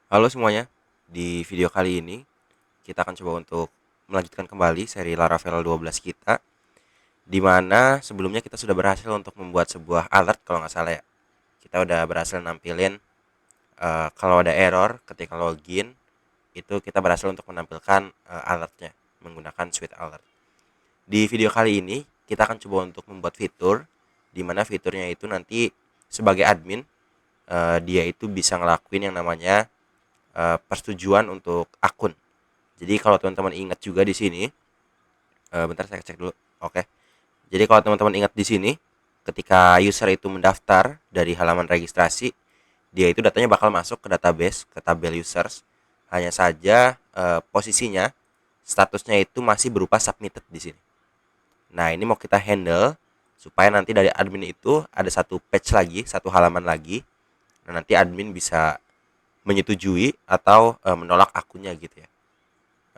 Halo semuanya, di video kali ini kita akan coba untuk melanjutkan kembali seri Laravel 12 kita, di mana sebelumnya kita sudah berhasil untuk membuat sebuah alert kalau nggak salah ya. Kita udah berhasil nampilin kalau ada error ketika login, itu kita berhasil untuk menampilkan alertnya menggunakan suite alert. Di video kali ini kita akan coba untuk membuat fitur, di mana fiturnya itu nanti sebagai admin dia itu bisa ngelakuin yang namanya persetujuan untuk akun. Jadi kalau teman-teman ingat juga di sini, bentar saya cek dulu. Oke. Jadi kalau teman-teman ingat di sini, ketika user itu mendaftar dari halaman registrasi, dia itu datanya bakal masuk ke database, ke tabel users. Hanya saja posisinya, statusnya itu masih berupa submitted di sini. Nah, ini mau kita handle supaya nanti dari admin itu ada satu page lagi, satu halaman lagi. Nah, nanti admin bisa menyetujui atau menolak akunnya gitu ya.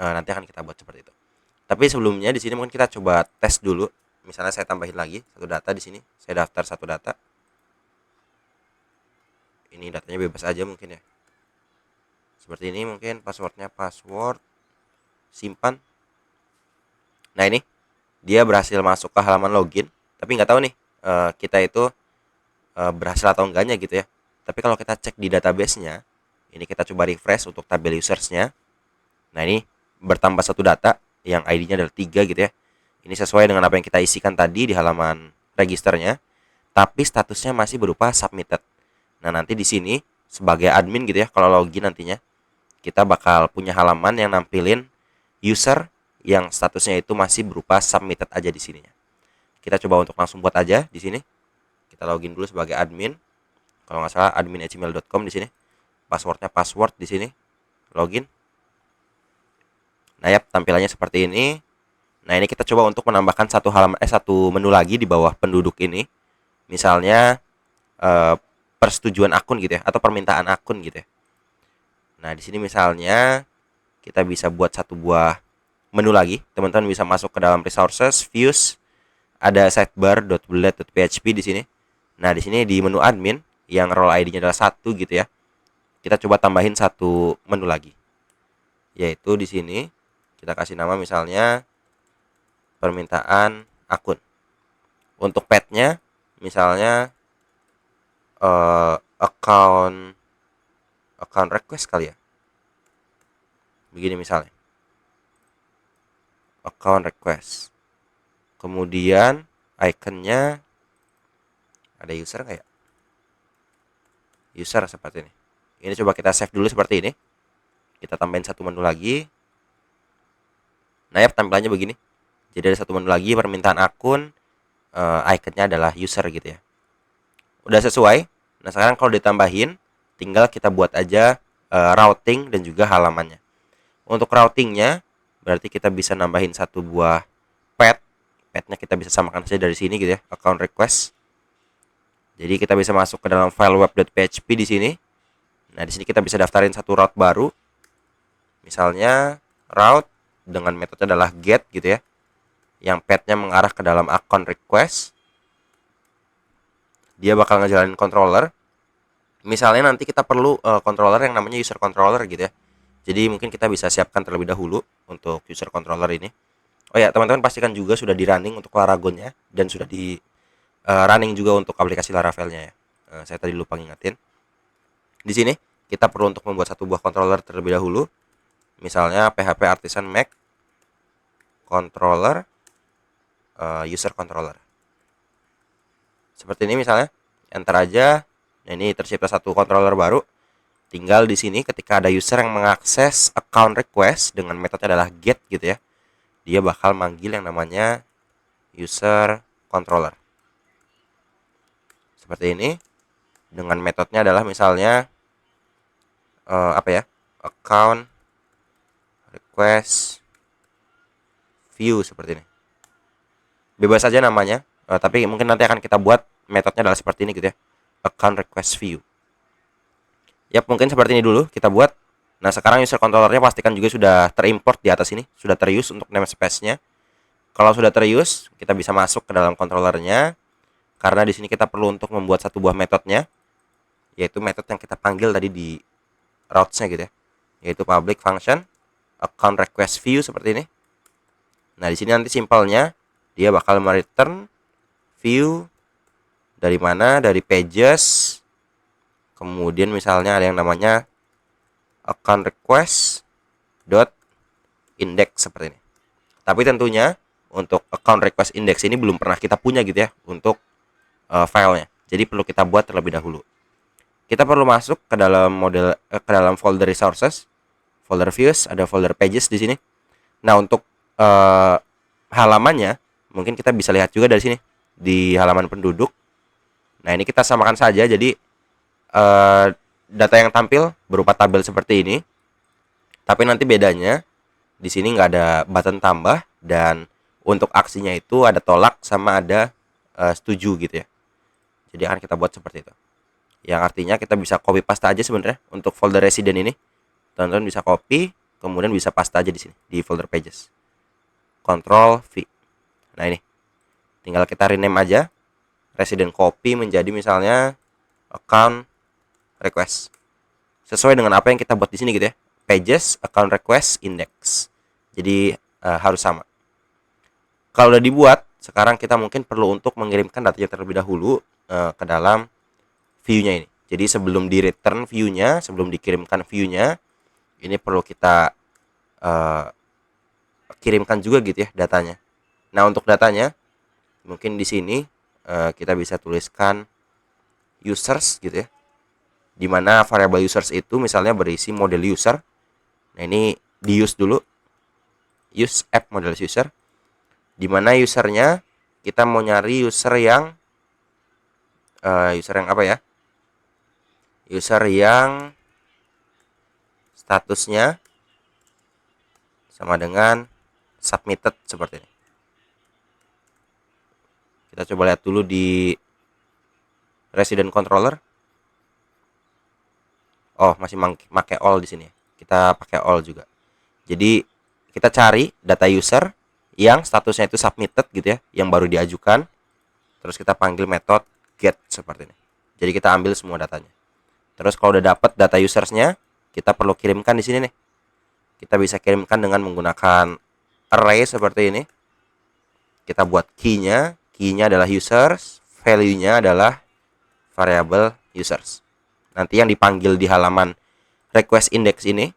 Nanti akan kita buat seperti itu. Tapi sebelumnya di sini mungkin kita coba tes dulu. Misalnya saya tambahin lagi satu data di sini. Saya daftar satu data. Ini datanya bebas aja mungkin ya. Seperti ini mungkin passwordnya password simpan. Nah ini dia berhasil masuk ke halaman login. Tapi nggak tahu nih kita itu berhasil atau enggaknya gitu ya. Tapi kalau kita cek di database-nya, ini kita coba refresh untuk tabel users-nya. Nah ini bertambah satu data yang ID-nya adalah 3 gitu ya. Ini sesuai dengan apa yang kita isikan tadi di halaman registernya, tapi statusnya masih berupa submitted. Nah, nanti di sini sebagai admin gitu ya, kalau login nantinya kita bakal punya halaman yang nampilin user yang statusnya itu masih berupa submitted aja di sininya. Kita coba untuk langsung buat aja di sini. Kita login dulu sebagai admin. Kalau nggak salah admin@gmail.com di sini. Passwordnya password di sini. Login. Nah, ya tampilannya seperti ini. Nah, ini kita coba untuk menambahkan satu menu lagi di bawah penduduk ini. Misalnya eh, persetujuan akun gitu ya atau permintaan akun gitu ya. Nah, di sini misalnya kita bisa buat satu buah menu lagi. Teman-teman bisa masuk ke dalam resources, views, ada sidebar.bullet.php di sini. Nah, di sini di menu admin yang role ID-nya adalah satu gitu ya. Kita coba tambahin satu menu lagi. Yaitu di sini kita kasih nama misalnya permintaan akun. Untuk petnya misalnya account account request kali ya. Begini misalnya. Account request. Kemudian ikonnya ada user nggak ya? User seperti ini. Ini coba kita save dulu seperti ini. Kita tambahin satu menu lagi. Nah, ya tampilannya begini. Jadi ada satu menu lagi permintaan akun, ikonnya adalah user gitu ya. Udah sesuai. Nah, sekarang kalau ditambahin, tinggal kita buat aja routing dan juga halamannya. Untuk routingnya, berarti kita bisa nambahin satu buah pet. Petnya kita bisa samakan saja dari sini gitu ya, account request. Jadi kita bisa masuk ke dalam file web.php di sini. Nah, di sini kita bisa daftarin satu route baru. Misalnya route dengan metode adalah get gitu ya. Yang petnya mengarah ke dalam account request. Dia bakal ngejalanin controller. Misalnya nanti kita perlu controller yang namanya user controller gitu ya. Jadi mungkin kita bisa siapkan terlebih dahulu untuk user controller ini. Oh ya, teman-teman pastikan juga sudah di running untuk Laragonnya dan sudah di running juga untuk aplikasi Laravelnya ya. Saya tadi lupa ngingetin. Di sini kita perlu untuk membuat satu buah controller terlebih dahulu. Misalnya PHP Artisan Mac controller user controller. Seperti ini misalnya, enter aja. Nah, ini tercipta satu controller baru. Tinggal di sini ketika ada user yang mengakses account request dengan metodenya adalah get gitu ya. Dia bakal manggil yang namanya user controller. Seperti ini. Dengan metodenya adalah misalnya apa ya? Account request view seperti ini. Bebas saja namanya, tapi mungkin nanti akan kita buat metodenya adalah seperti ini gitu ya. Account request view. Ya, mungkin seperti ini dulu kita buat. Nah, sekarang user controllernya pastikan juga sudah terimport di atas ini, sudah teruse untuk namespace-nya. Kalau sudah teruse, kita bisa masuk ke dalam controllernya. Karena di sini kita perlu untuk membuat satu buah metodenya, yaitu metode yang kita panggil tadi di routes-nya gitu ya, yaitu public function account request view seperti ini. Nah, di sini nanti simpelnya dia bakal mereturn view dari mana? Dari pages. Kemudian misalnya ada yang namanya account request dot index seperti ini. Tapi tentunya untuk account request index ini belum pernah kita punya gitu ya untuk filenya. Jadi perlu kita buat terlebih dahulu. Kita perlu masuk ke dalam ke dalam folder resources, folder views, ada folder pages di sini. Nah, untuk halamannya mungkin kita bisa lihat juga dari sini di halaman penduduk. Nah, ini kita samakan saja. Jadi data yang tampil berupa tabel seperti ini. Tapi nanti bedanya di sini nggak ada button tambah, dan untuk aksinya itu ada tolak sama ada setuju gitu ya. Jadi akan kita buat seperti itu. Yang artinya kita bisa copy paste aja sebenarnya untuk folder resident ini. Teman-teman bisa copy, kemudian bisa paste aja di sini di folder pages. Ctrl V. Nah, ini. Tinggal kita rename aja resident copy menjadi misalnya account request. Sesuai dengan apa yang kita buat di sini gitu ya. Pages, account request, index. Jadi harus sama. Kalau udah dibuat, sekarang kita mungkin perlu untuk mengirimkan datanya terlebih dahulu ke dalam view-nya ini. Jadi sebelum di return view-nya, sebelum dikirimkan view-nya, ini perlu kita kirimkan juga gitu ya datanya. Nah, untuk datanya mungkin di sini kita bisa tuliskan users gitu ya. Dimana variabel users itu misalnya berisi model user. Nah, ini di use dulu. Use app model user. Dimana usernya kita mau nyari user yang apa ya? User yang statusnya sama dengan submitted seperti ini. Kita coba lihat dulu di resident controller. Oh, masih pakai all di sini. Kita pakai all juga. Jadi kita cari data user yang statusnya itu submitted gitu ya, yang baru diajukan. Terus kita panggil metode get seperti ini. Jadi kita ambil semua datanya. Terus kalau udah dapat data usersnya, kita perlu kirimkan di sini nih. Kita bisa kirimkan dengan menggunakan array seperti ini. Kita buat key-nya adalah users, value-nya adalah variable users. Nanti yang dipanggil di halaman request index ini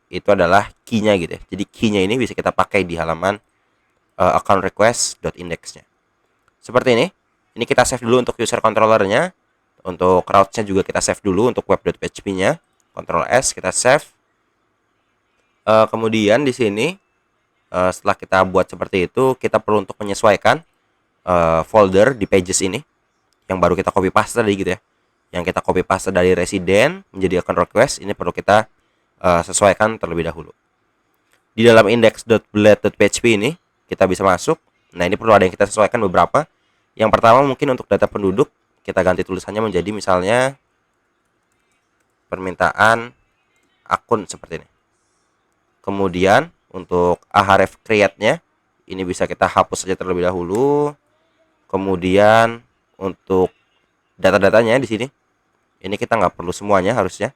itu adalah key-nya gitu ya. Jadi key-nya ini bisa kita pakai di halaman account request.index-nya. Seperti ini. Ini kita save dulu untuk user controller-nya. Untuk routes-nya juga kita save dulu untuk web.php-nya. Ctrl S kita save. Kemudian di sini setelah kita buat seperti itu, kita perlu untuk menyesuaikan folder di pages ini yang baru kita copy paste tadi gitu ya. Yang kita copy paste dari resident menjadi account request, ini perlu kita sesuaikan terlebih dahulu. Di dalam index.blade.php ini kita bisa masuk. Nah, ini perlu ada yang kita sesuaikan beberapa. Yang pertama mungkin untuk data penduduk kita ganti tulisannya menjadi misalnya permintaan akun seperti ini. Kemudian untuk ahref create-nya ini bisa kita hapus saja terlebih dahulu. Kemudian untuk data-datanya di sini ini kita nggak perlu semuanya harusnya.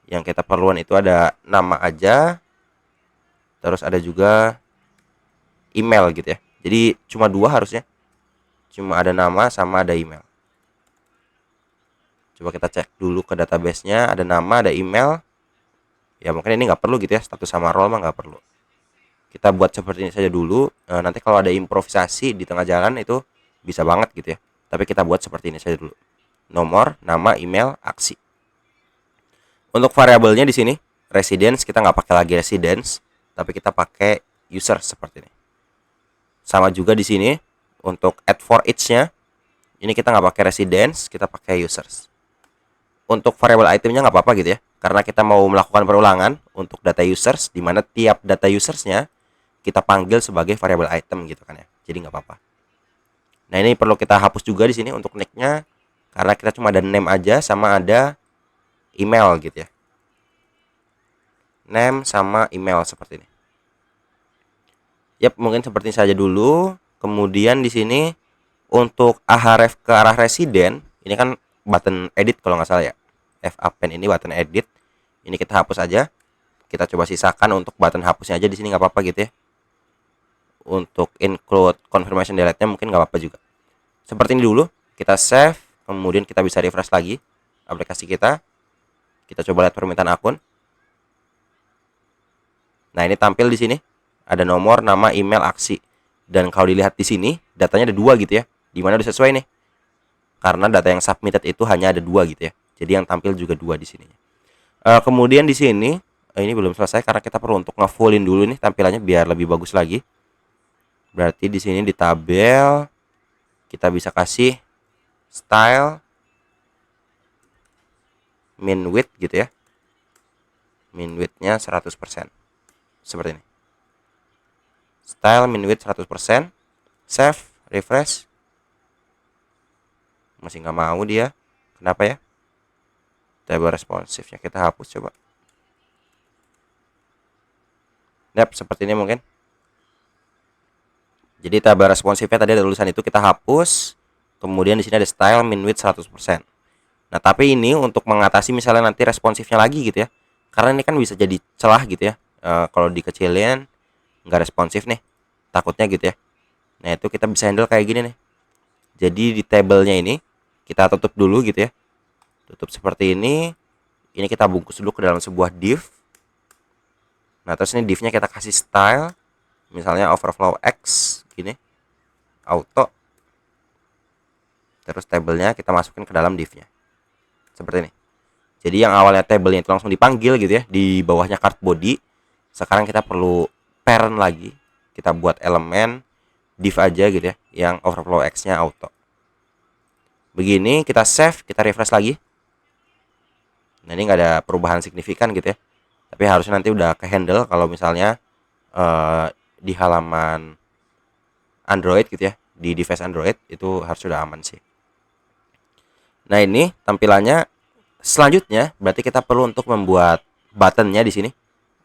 Yang kita perluan itu ada nama aja. Terus ada juga email gitu ya. Jadi cuma dua harusnya. Cuma ada nama sama ada email. Coba kita cek dulu ke database-nya, ada nama, ada email. Ya mungkin ini nggak perlu gitu ya, status sama role mah nggak perlu. Kita buat seperti ini saja dulu. Nanti kalau ada improvisasi di tengah jalan itu bisa banget gitu ya. Tapi kita buat seperti ini saja dulu. Nomor, nama, email, aksi. Untuk variabelnya di sini residence kita nggak pakai lagi residence, tapi kita pakai user seperti ini. Sama juga di sini untuk add for each-nya ini kita nggak pakai residence, kita pakai users. Untuk variable itemnya nggak apa-apa gitu ya, karena kita mau melakukan perulangan untuk data users, di mana tiap data usersnya kita panggil sebagai variable item gitu kan ya. Jadi nggak apa-apa. Nah, ini perlu kita hapus juga di sini untuk nick-nya, karena kita cuma ada name aja sama ada email gitu ya. Name sama email seperti ini. Yap, mungkin seperti ini saja dulu. Kemudian di sini untuk ahref ke arah resident, ini kan button edit kalau nggh salah ya. F append ini button edit. Ini kita hapus aja. Kita coba sisakan untuk button hapusnya aja di sini nggak apa-apa gitu ya. Untuk include confirmation delete-nya mungkin nggak apa-apa juga. Seperti ini dulu. Kita save, kemudian kita bisa refresh lagi aplikasi kita. Kita coba lihat permintaan akun. Nah, ini tampil di sini ada nomor, nama, email, aksi. Dan kalau dilihat di sini datanya ada 2 gitu ya. Dimana udah sesuai nih. Karena data yang submitted itu hanya ada 2 gitu ya. Jadi yang tampil juga 2 di sini. Kemudian di sini ini belum selesai karena kita perlu untuk ngefullin dulu nih tampilannya biar lebih bagus lagi. Berarti di sini di tabel kita bisa kasih style min width gitu ya. Min width-nya 100%. Seperti ini. Style min width 100%. Save, refresh. Masih nggak mau dia. Kenapa ya? Table responsifnya kita hapus coba. Yap, seperti ini mungkin. Jadi table responsifnya tadi ada tulisan itu kita hapus. Kemudian di sini ada style min width 100%. Nah, tapi ini untuk mengatasi misalnya nanti responsifnya lagi gitu ya. Karena ini kan bisa jadi celah gitu ya. Kalau dikecilin nggak responsif nih. Takutnya gitu ya. Nah, itu kita bisa handle kayak gini nih. Jadi di tabelnya ini kita tutup dulu gitu ya. Tutup seperti ini. Ini kita bungkus dulu ke dalam sebuah div. Nah, terus ini divnya kita kasih style. Misalnya overflow X gini. Auto. Terus tabelnya kita masukin ke dalam divnya. Seperti ini. Jadi yang awalnya tabelnya itu langsung dipanggil gitu ya. Di bawahnya card body. Sekarang kita perlu parent lagi. Kita buat elemen div aja gitu ya. Yang overflow X-nya auto. Begini kita save. Kita refresh lagi. Nah, ini nggak ada perubahan signifikan gitu ya. Tapi harusnya nanti udah ke handle kalau misalnya di halaman Android gitu ya, di device Android itu harus sudah aman sih. Nah, ini tampilannya. Selanjutnya berarti kita perlu untuk membuat buttonnya di sini.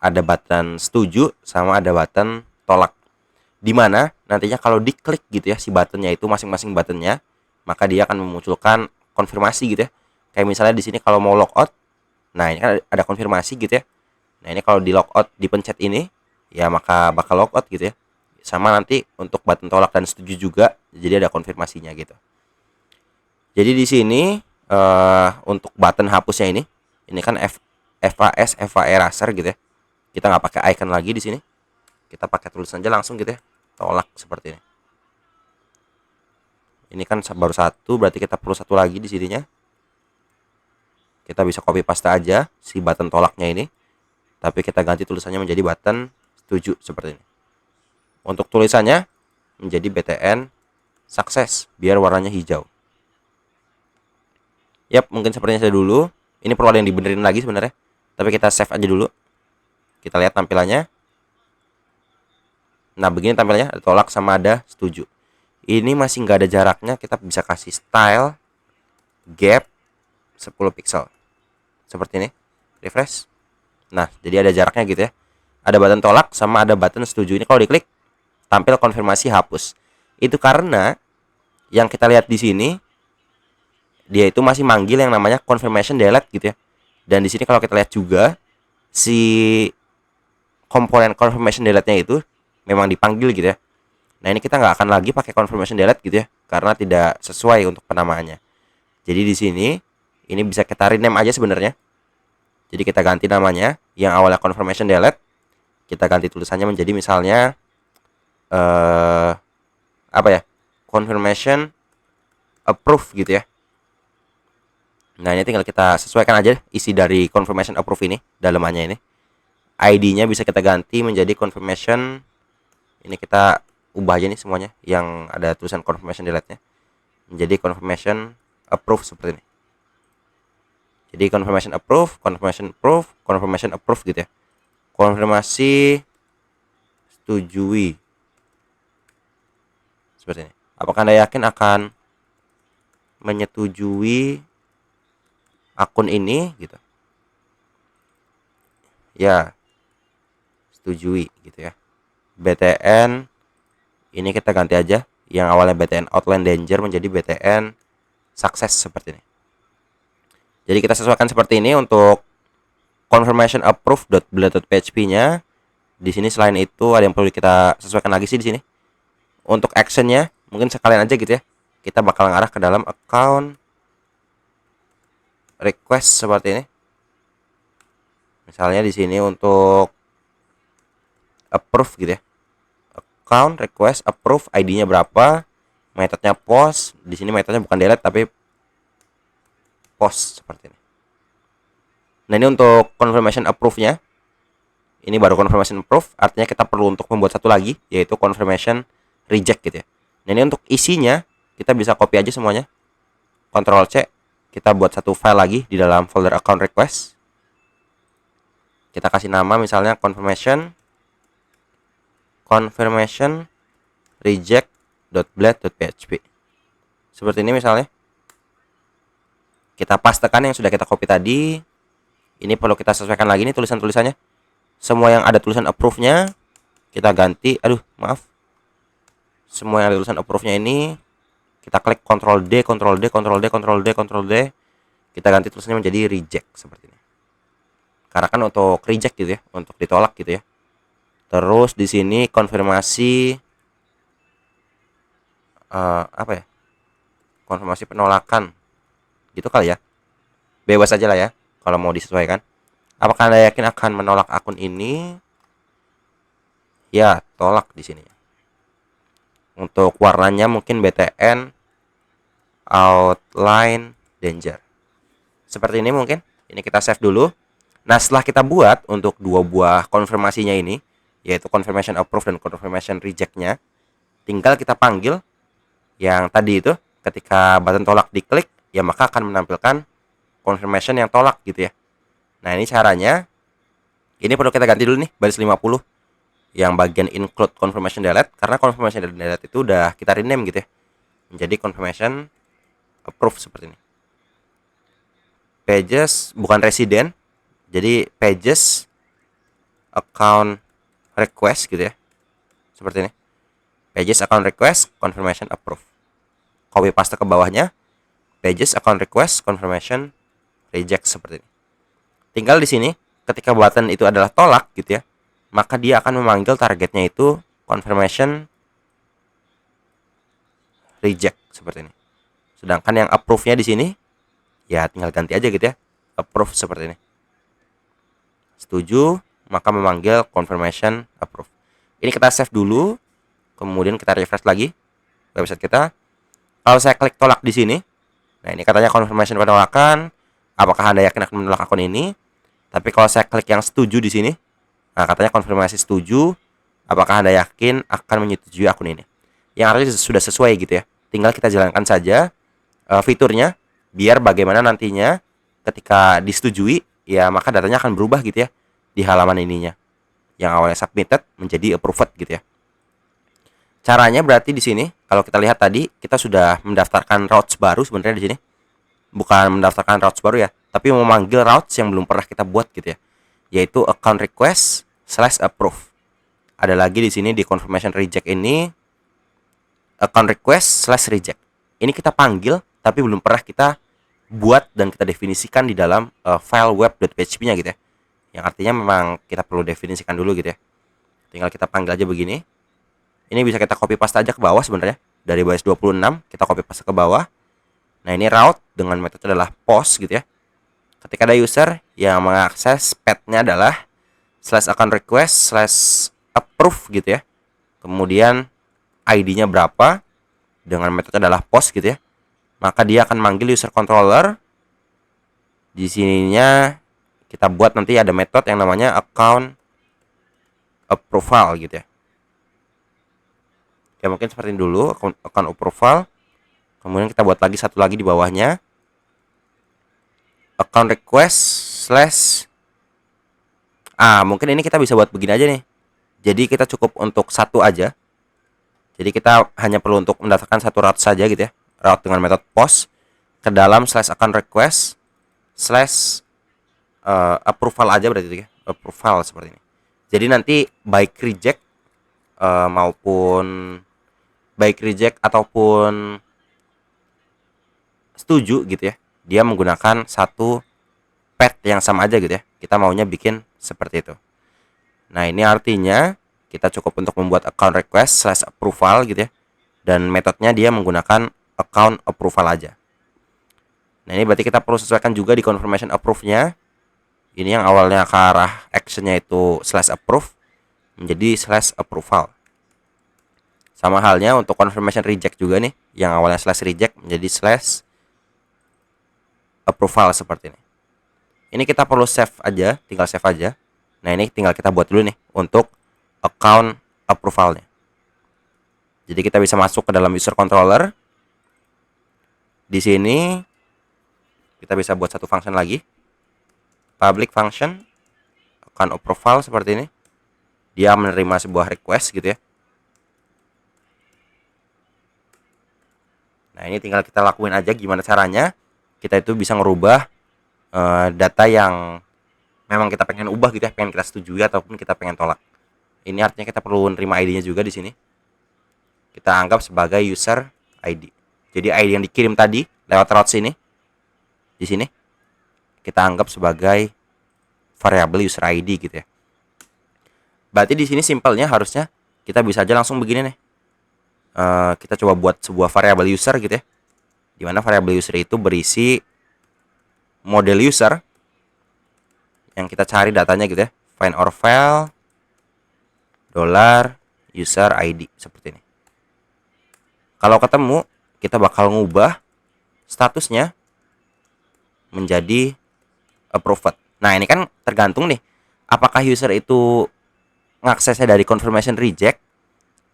Ada button setuju sama ada button tolak. Dimana nantinya kalau diklik gitu ya si buttonnya itu masing-masing buttonnya, maka dia akan memunculkan konfirmasi gitu ya. Kayak misalnya di sini kalau mau logout. Nah, ini kan ada konfirmasi gitu ya. Nah, ini kalau di logout dipencet ini, ya maka bakal logout gitu ya. Sama nanti untuk button tolak dan setuju juga, jadi ada konfirmasinya gitu. Jadi di sini untuk button hapusnya ini kan FAS FA eraser gitu ya. Kita nggak pakai icon lagi di sini. Kita pakai tulisan aja langsung gitu ya. Tolak seperti ini. Ini kan baru satu, berarti kita perlu satu lagi di sininya. Kita bisa copy paste aja si button tolaknya ini. Tapi kita ganti tulisannya menjadi button setuju seperti ini. Untuk tulisannya menjadi BTN sukses biar warnanya hijau. Yap, mungkin sepertinya saya dulu. Ini perlu ada yang dibenerin lagi sebenarnya. Tapi kita save aja dulu. Kita lihat tampilannya. Nah, begini tampilannya, ada tolak sama ada setuju. Ini masih nggak ada jaraknya, kita bisa kasih style gap 10 pixel. Seperti ini. Refresh. Nah, jadi ada jaraknya gitu ya. Ada button tolak sama ada button setuju. Ini kalau diklik tampil konfirmasi hapus. Itu karena yang kita lihat di sini dia itu masih manggil yang namanya confirmation delete gitu ya. Dan di sini kalau kita lihat juga si komponen confirmation delete-nya itu memang dipanggil gitu ya. Nah, ini kita nggak akan lagi pakai confirmation delete gitu ya, karena tidak sesuai untuk penamaannya. Jadi di sini ini bisa kita rename aja sebenarnya. Jadi kita ganti namanya, yang awalnya confirmation delete, kita ganti tulisannya menjadi misalnya apa ya? Confirmation approve gitu ya. Nah, ini tinggal kita sesuaikan aja isi dari confirmation approve ini, dalamannya ini. ID-nya bisa kita ganti menjadi confirmation. Ini kita ubah aja nih semuanya yang ada tulisan confirmation delete-nya menjadi confirmation approve seperti ini. Jadi confirmation approve, confirmation approve, confirmation approve gitu ya. Konfirmasi setujui. Seperti ini. Apakah Anda yakin akan menyetujui akun ini gitu? Ya, setujui gitu ya. BTN ini kita ganti aja, yang awalnya BTN outline danger menjadi BTN sukses seperti ini. Jadi kita sesuaikan seperti ini untuk confirmation approve.blade.php-nya. Di sini selain itu ada yang perlu kita sesuaikan lagi sih di sini. Untuk actionnya mungkin sekalian aja gitu ya. Kita bakal ngarah ke dalam account request seperti ini. Misalnya di sini untuk approve gitu ya. Account request approve, ID-nya berapa, metodenya post. Di sini metodenya bukan delete tapi post seperti ini. Nah, ini untuk confirmation approve-nya. Ini baru confirmation approve, artinya kita perlu untuk membuat satu lagi, yaitu confirmation reject gitu ya. Nah, ini untuk isinya kita bisa copy aja semuanya. Ctrl C, kita buat satu file lagi di dalam folder account request. Kita kasih nama misalnya confirmation reject.blade.php. Seperti ini misalnya. Kita pastekan yang sudah kita copy tadi. Ini perlu kita sesuaikan lagi nih tulisan-tulisannya. Semua yang ada tulisan approve-nya kita ganti. Semua yang ada tulisan approve-nya ini kita klik Ctrl D, Ctrl D, Ctrl D, Ctrl D, Ctrl D. Kita ganti tulisannya menjadi reject seperti ini. Karena kan untuk reject gitu ya, untuk ditolak gitu ya. Terus di sini konfirmasi konfirmasi penolakan. Gitu kali ya. Bebas aja lah ya kalau mau disesuaikan. Apakah Anda yakin akan menolak akun ini? Ya, tolak di sini. Untuk warnanya mungkin BTN outline danger. Seperti ini mungkin. Ini kita save dulu. Nah, setelah kita buat untuk dua buah konfirmasinya ini, yaitu confirmation approve dan confirmation reject-nya, tinggal kita panggil yang tadi itu. Ketika button tolak diklik, ya maka akan menampilkan confirmation yang tolak gitu ya. Nah, ini caranya. Ini perlu kita ganti dulu nih baris 50 yang bagian include confirmation delete, karena confirmation delete itu udah kita rename gitu ya menjadi confirmation approve seperti ini. Pages bukan resident, jadi pages account request gitu ya. Seperti ini. Pages account request confirmation approve. Copy paste ke bawahnya. Pages account request confirmation reject seperti ini. Tinggal di sini ketika button itu adalah tolak gitu ya, maka dia akan memanggil targetnya itu confirmation reject seperti ini. Sedangkan yang approve-nya di sini ya tinggal ganti aja gitu ya, approve seperti ini. Setuju, maka memanggil confirmation approve. Ini kita save dulu, kemudian kita refresh lagi website kita. Kalau saya klik tolak di sini, nah ini katanya confirmation penolakan. Apakah Anda yakin akan menolak akun ini? Tapi kalau saya klik yang setuju di sini, nah katanya konfirmasi setuju. Apakah Anda yakin akan menyetujui akun ini? Yang artinya sudah sesuai gitu ya. Tinggal kita jalankan saja fiturnya, biar bagaimana nantinya ketika disetujui, ya maka datanya akan berubah gitu ya di halaman ininya. Yang awalnya submitted menjadi approved gitu ya. Caranya berarti di sini, kalau kita lihat tadi, kita sudah mendaftarkan routes baru sebenarnya di sini. Bukan mendaftarkan routes baru ya, tapi memanggil routes yang belum pernah kita buat gitu ya, yaitu account request / approve. Ada lagi di sini di confirmation reject ini account request / reject. Ini kita panggil tapi belum pernah kita buat dan kita definisikan di dalam file web.php-nya gitu ya. Yang artinya memang kita perlu definisikan dulu gitu ya. Tinggal kita panggil aja begini. Ini bisa kita copy paste aja ke bawah sebenarnya. Dari baris 26 kita copy paste ke bawah. Nah, ini route dengan metode adalah post gitu ya. Ketika ada user yang mengakses path-nya adalah /account request /approve gitu ya. Kemudian ID-nya berapa dengan metode adalah post gitu ya. Maka dia akan manggil user controller. Di sininya kita buat nanti ada metode yang namanya account approval gitu ya. Oke, mungkin seperti ini dulu account approval. Kemudian kita buat lagi satu lagi di bawahnya account request mungkin ini kita bisa buat begini aja nih. Jadi kita cukup untuk satu aja. Jadi kita hanya perlu untuk mendaftarkan satu route saja gitu ya. Route dengan metode post ke dalam /account request approval aja berarti itu ya. Approval seperti ini. Jadi nanti baik reject ataupun setuju gitu ya, dia menggunakan satu path yang sama aja gitu ya. Kita maunya bikin seperti itu. Nah, ini artinya kita cukup untuk membuat account request / approval gitu ya. Dan metodenya dia menggunakan account approval aja. Nah, ini berarti kita perlu sesuaikan juga di confirmation approve-nya. Ini yang awalnya ke arah action-nya itu /approve menjadi /approval. Sama halnya untuk confirmation reject juga nih, yang awalnya /reject menjadi /approval seperti ini. Ini kita perlu save aja, tinggal save aja. Nah, ini tinggal kita buat dulu nih untuk account approval-nya. Jadi kita bisa masuk ke dalam user controller. Di sini kita bisa buat satu function lagi. Public function account approval seperti ini. Dia menerima sebuah request gitu ya. Nah, ini tinggal kita lakuin aja gimana caranya kita itu bisa ngerubah data yang memang kita pengen ubah gitu ya, pengen kita setujui ataupun kita pengen tolak. Ini artinya kita perlu nerima ID-nya juga di sini. Kita anggap sebagai user ID. Jadi ID yang dikirim tadi lewat route sini, di sini kita anggap sebagai variabel user ID gitu ya. Berarti di sini simpelnya harusnya kita bisa aja langsung begini nih. Kita coba buat sebuah variabel user gitu ya, dimana variabel user itu berisi model user yang kita cari datanya gitu ya, find or file $user ID seperti ini. Kalau ketemu, kita bakal ngubah statusnya menjadi approved. Nah, ini kan tergantung nih, apakah user itu ngaksesnya dari confirmation reject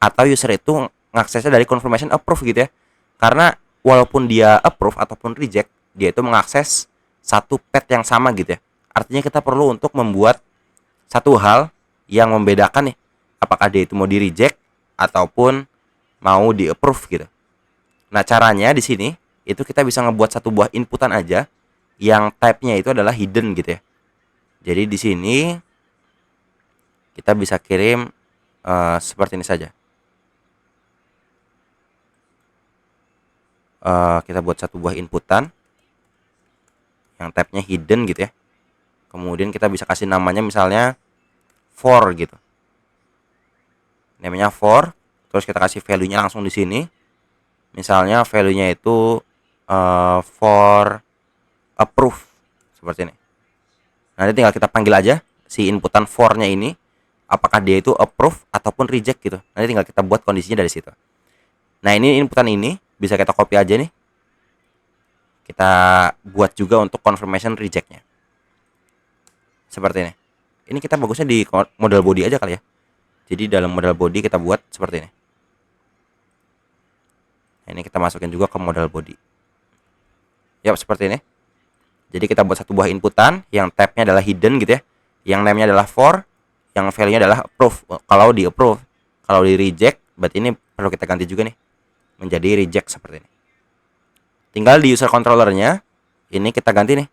atau user itu ngaksesnya dari confirmation approve gitu ya. Karena walaupun dia approve ataupun reject, dia itu mengakses satu path yang sama gitu ya. Artinya kita perlu untuk membuat satu hal yang membedakan nih, apakah dia itu mau di reject ataupun mau di approve gitu. Nah, caranya di sini itu kita bisa ngebuat satu buah inputan aja yang type-nya itu adalah hidden gitu ya. Jadi di sini kita bisa kirim seperti ini saja. Kita buat satu buah inputan yang type-nya hidden gitu ya. Kemudian kita bisa kasih namanya misalnya for gitu. Namanya for, terus kita kasih value-nya langsung di sini. Misalnya value-nya itu for approve seperti ini. Nanti tinggal kita panggil aja si inputan for-nya ini, apakah dia itu approve ataupun reject gitu. Nanti tinggal kita buat kondisinya dari situ. Nah, ini inputan ini bisa kita copy aja nih. Kita buat juga untuk confirmation reject-nya. Seperti ini. Ini kita bagusnya di model body aja kali ya. Jadi dalam model body kita buat seperti ini. Nah, ini kita masukin juga ke model body. Yap, seperti ini. Jadi kita buat satu buah inputan yang tab-nya adalah hidden gitu ya. Yang name-nya adalah for, yang value-nya adalah approve. Kalau di approve, kalau di reject, berarti ini perlu kita ganti juga nih menjadi reject seperti ini. Tinggal di user controller-nya ini kita ganti nih.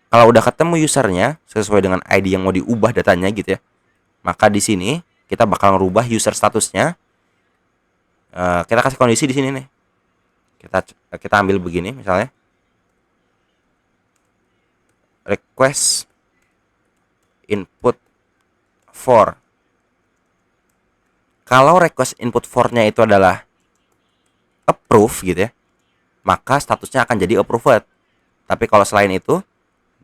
Kalau udah ketemu usernya sesuai dengan ID yang mau diubah datanya gitu ya, maka di sini kita bakal ngerubah user statusnya. Kita kasih kondisi di sini nih. Kita ambil begini misalnya. Request input for. Kalau request input for-nya itu adalah approve gitu ya, maka statusnya akan jadi approved. Tapi kalau selain itu,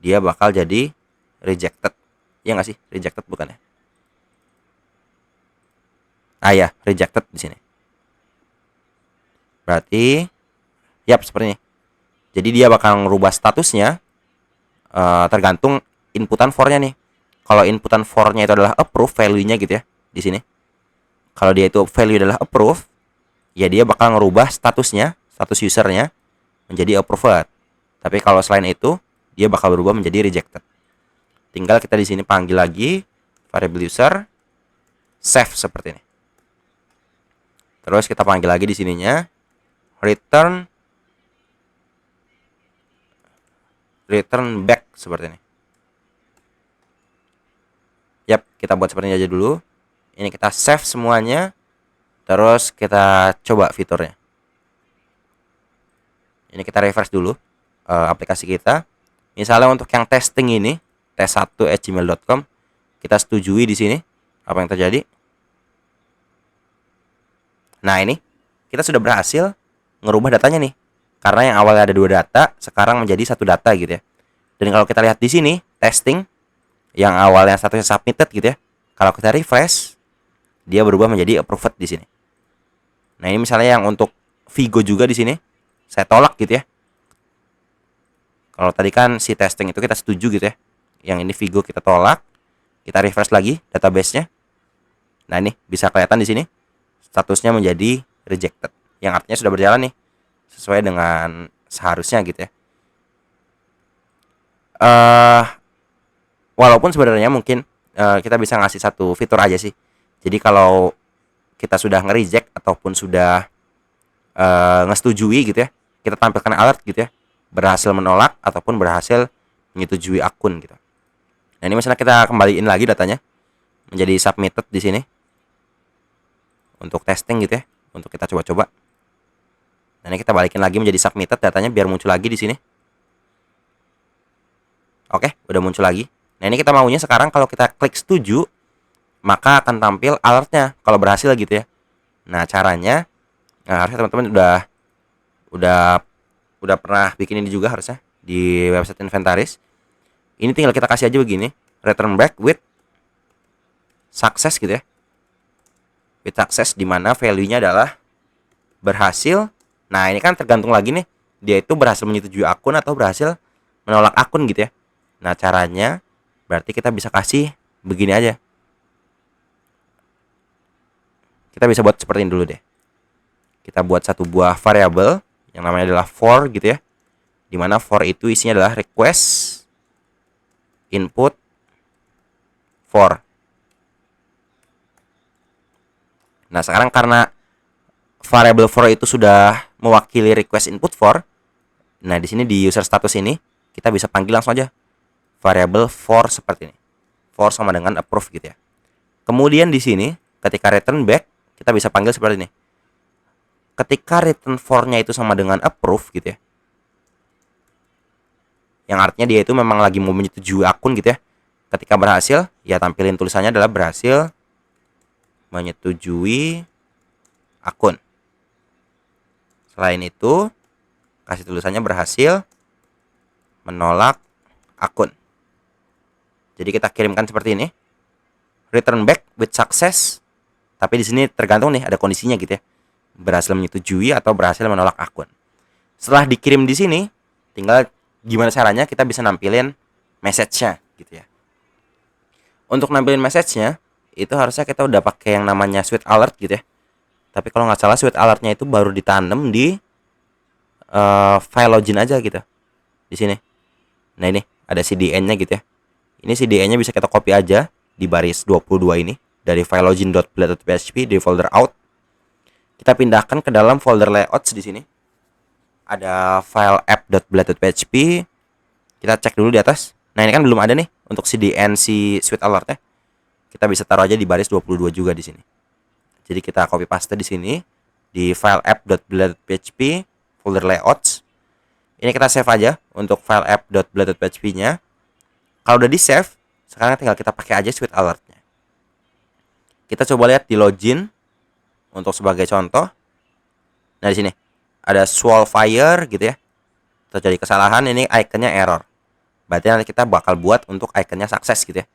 dia bakal jadi rejected. Ya nggak sih? Rejected bukan ya? Ya, rejected di sini. Berarti, yap seperti ini. Jadi dia bakal ngerubah statusnya tergantung inputan for-nya nih. Kalau inputan for-nya itu adalah approve, value-nya gitu ya di sini. Kalau dia itu value adalah approve, ya dia bakal ngerubah statusnya, status usernya menjadi approved. Tapi kalau selain itu, dia bakal berubah menjadi rejected. Tinggal kita di sini panggil lagi variable user, save seperti ini. Terus kita panggil lagi di sininya return back seperti ini. Yap, kita buat seperti ini aja dulu. Ini kita save semuanya. Terus kita coba fiturnya. Ini kita refresh dulu aplikasi kita. Misalnya untuk yang testing ini, tes1@gmail.com, kita setujui di sini. Apa yang terjadi? Nah, ini kita sudah berhasil ngerubah datanya nih. Karena yang awalnya ada 2 data, sekarang menjadi 1 data gitu ya. Dan kalau kita lihat di sini, testing yang awalnya statusnya submitted gitu ya. Kalau kita refresh, dia berubah menjadi approved di sini. Nah, ini misalnya yang untuk Vigo juga di sini, saya tolak gitu ya. Kalau tadi kan si testing itu kita setuju gitu ya. Yang ini Vigo kita tolak. Kita refresh lagi database-nya. Nah, ini bisa kelihatan di sini statusnya menjadi rejected. Yang artinya sudah berjalan nih sesuai dengan seharusnya gitu ya. Walaupun sebenarnya mungkin kita bisa ngasih satu fitur aja sih. Jadi kalau kita sudah nge-reject ataupun sudah ngesetujui gitu ya, kita tampilkan alert gitu ya, berhasil menolak ataupun berhasil menyetujui akun gitu. Nah, ini misalnya kita kembaliin lagi datanya menjadi submitted di sini untuk testing gitu ya, untuk kita coba-coba. Nah, ini kita balikin lagi menjadi submitted datanya biar muncul lagi di sini. Oke, udah muncul lagi. Nah, ini kita maunya sekarang kalau kita klik setuju, maka akan tampil alertnya kalau berhasil gitu ya. Nah, caranya, nah, harusnya teman-teman udah udah pernah bikin ini juga harusnya di website inventaris. Ini tinggal kita kasih aja begini, return back with success gitu ya. With success di mana value-nya adalah berhasil. Nah, ini kan tergantung lagi nih, dia itu berhasil menyetujui akun atau berhasil menolak akun gitu ya. Nah, caranya berarti kita bisa kasih begini aja. Kita bisa buat seperti ini dulu deh. Kita buat satu buah variabel yang namanya adalah for gitu ya. Dimana for itu isinya adalah request input for. Nah, sekarang karena variabel for itu sudah mewakili request input for, nah di sini di user status ini kita bisa panggil langsung aja variabel for seperti ini. For sama dengan approve gitu ya. Kemudian di sini ketika return back kita bisa panggil seperti ini. Ketika return for-nya itu sama dengan approve gitu ya, yang artinya dia itu memang lagi mau menyetujui akun gitu ya. Ketika berhasil, ya tampilin tulisannya adalah berhasil menyetujui akun. Selain itu, kasih tulisannya berhasil menolak akun. Jadi kita kirimkan seperti ini. Return back with success. Tapi di sini tergantung nih ada kondisinya gitu ya. Berhasil menyetujui atau berhasil menolak akun. Setelah dikirim di sini, tinggal gimana caranya kita bisa nampilin message-nya gitu ya. Untuk nampilin message-nya, itu harusnya kita udah pakai yang namanya Sweet Alert gitu ya. Tapi kalau nggak salah Sweet Alert-nya itu baru ditanam di file login aja gitu. Di sini. Nah, ini ada CDN-nya gitu ya. Ini CDN-nya bisa kita copy aja di baris 22 ini dari file login.blade.php di folder out. Kita pindahkan ke dalam folder layouts di sini. Ada file app.blade.php. Kita cek dulu di atas. Nah, ini kan belum ada nih untuk CDN si Sweet Alert-nya. Kita bisa taruh aja di baris 22 juga di sini. Jadi kita copy paste di sini di file app.blade.php folder layouts. Ini kita save aja untuk file app.blade.php-nya. Kalau udah di save, sekarang tinggal kita pakai aja Sweet Alert-nya. Kita coba lihat di login untuk sebagai contoh. Nah, di sini ada swall fire gitu ya. Terjadi kesalahan, ini ikonnya error. Berarti nanti kita bakal buat untuk ikonnya sukses gitu ya.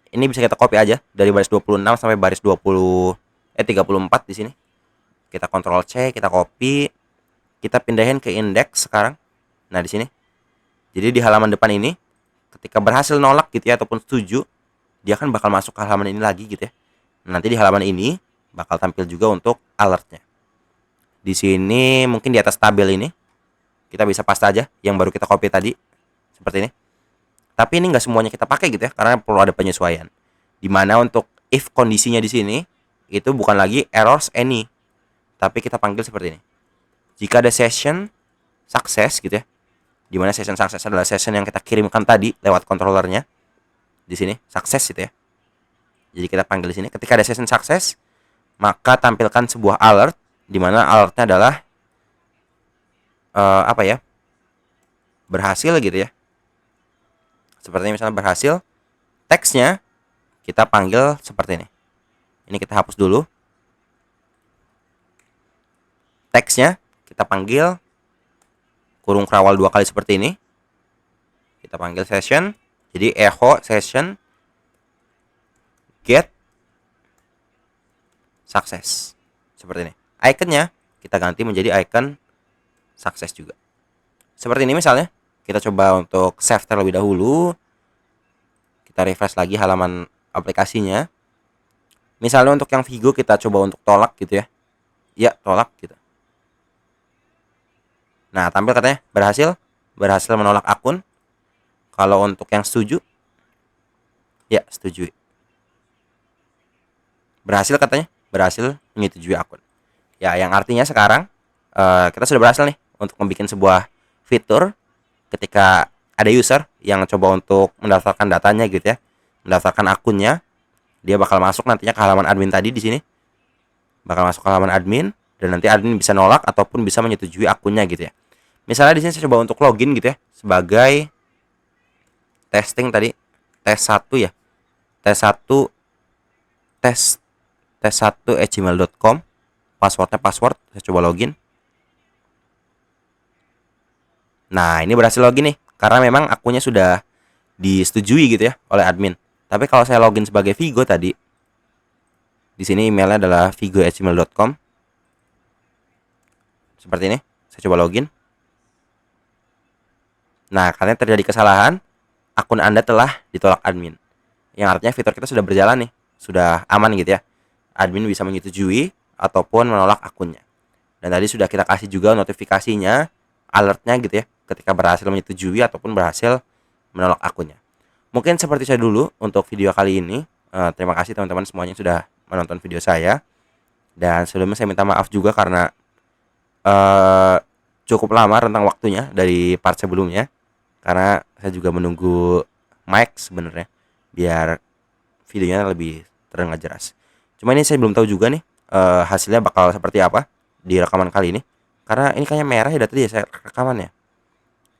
Ini bisa kita copy aja dari baris 26 sampai baris 34 di sini. Kita Ctrl C, kita copy, kita pindahin ke index sekarang. Nah, di sini. Jadi di halaman depan ini ketika berhasil nolak gitu ya ataupun setuju, dia kan bakal masuk ke halaman ini lagi gitu ya. Nanti di halaman ini bakal tampil juga untuk alertnya. Di sini mungkin di atas tabel ini kita bisa paste aja yang baru kita copy tadi seperti ini. Tapi ini nggak semuanya kita pakai gitu ya, karena perlu ada penyesuaian. Dimana untuk if kondisinya di sini itu bukan lagi errors any, tapi kita panggil seperti ini. Jika ada session success gitu ya, dimana session success adalah session yang kita kirimkan tadi lewat controllernya di sini success gitu ya. Jadi kita panggil di sini. Ketika ada session success, maka tampilkan sebuah alert, dimana alertnya adalah berhasil gitu ya. Seperti misalnya berhasil, teksnya kita panggil seperti ini. Ini kita hapus dulu. Teksnya kita panggil kurung kerawal 2 kali seperti ini. Kita panggil session. Jadi echo session get success. Seperti ini. Iconnya kita ganti menjadi icon success juga. Seperti ini misalnya. Kita coba untuk save terlebih dahulu. Kita refresh lagi halaman aplikasinya. Misalnya untuk yang Vigo kita coba untuk tolak gitu ya. Ya, tolak gitu. Nah, tampil katanya berhasil menolak akun. Kalau untuk yang setuju, ya setujui. Berhasil katanya, berhasil menyetujui akun. Ya, yang artinya sekarang kita sudah berhasil nih untuk membuat sebuah fitur ketika ada user yang coba untuk mendaftarkan datanya gitu ya, mendaftarkan akunnya, dia bakal masuk nantinya ke halaman admin tadi di sini, bakal masuk ke halaman admin dan nanti admin bisa nolak ataupun bisa menyetujui akunnya gitu ya. Misalnya di sini saya coba untuk login gitu ya sebagai testing tadi tes 1 ya. Tes 1 tes1@gmail.com. Passwordnya password, saya coba login. Nah, ini berhasil login nih karena memang akunnya sudah disetujui gitu ya oleh admin. Tapi kalau saya login sebagai Vigo tadi, di sini emailnya adalah vigo@gmail.com. Seperti ini. Saya coba login. Nah, karena terjadi kesalahan, akun Anda telah ditolak admin. Yang artinya fitur kita sudah berjalan nih, sudah aman gitu ya. Admin bisa menyetujui ataupun menolak akunnya. Dan tadi sudah kita kasih juga notifikasinya, alertnya gitu ya, ketika berhasil menyetujui ataupun berhasil menolak akunnya. Mungkin seperti saya dulu untuk video kali ini. Terima kasih teman-teman semuanya yang sudah menonton video saya. Dan sebelumnya saya minta maaf juga karena cukup lama rentang waktunya dari part sebelumnya. Karena saya juga menunggu mic sebenarnya biar videonya lebih terdengar jelas. Cuma ini saya belum tahu juga nih hasilnya bakal seperti apa di rekaman kali ini. Karena ini kayaknya merah ya tadi ya saya rekamannya.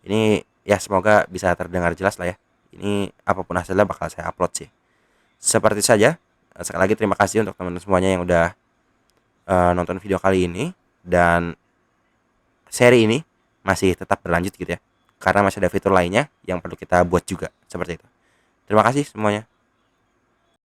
Ini ya semoga bisa terdengar jelas lah ya. Ini apapun hasilnya bakal saya upload sih. Seperti saja. Sekali lagi terima kasih untuk teman-teman semuanya yang udah nonton video kali ini. Dan seri ini masih tetap berlanjut gitu ya. Karena masih ada fitur lainnya yang perlu kita buat juga. Seperti itu. Terima kasih semuanya.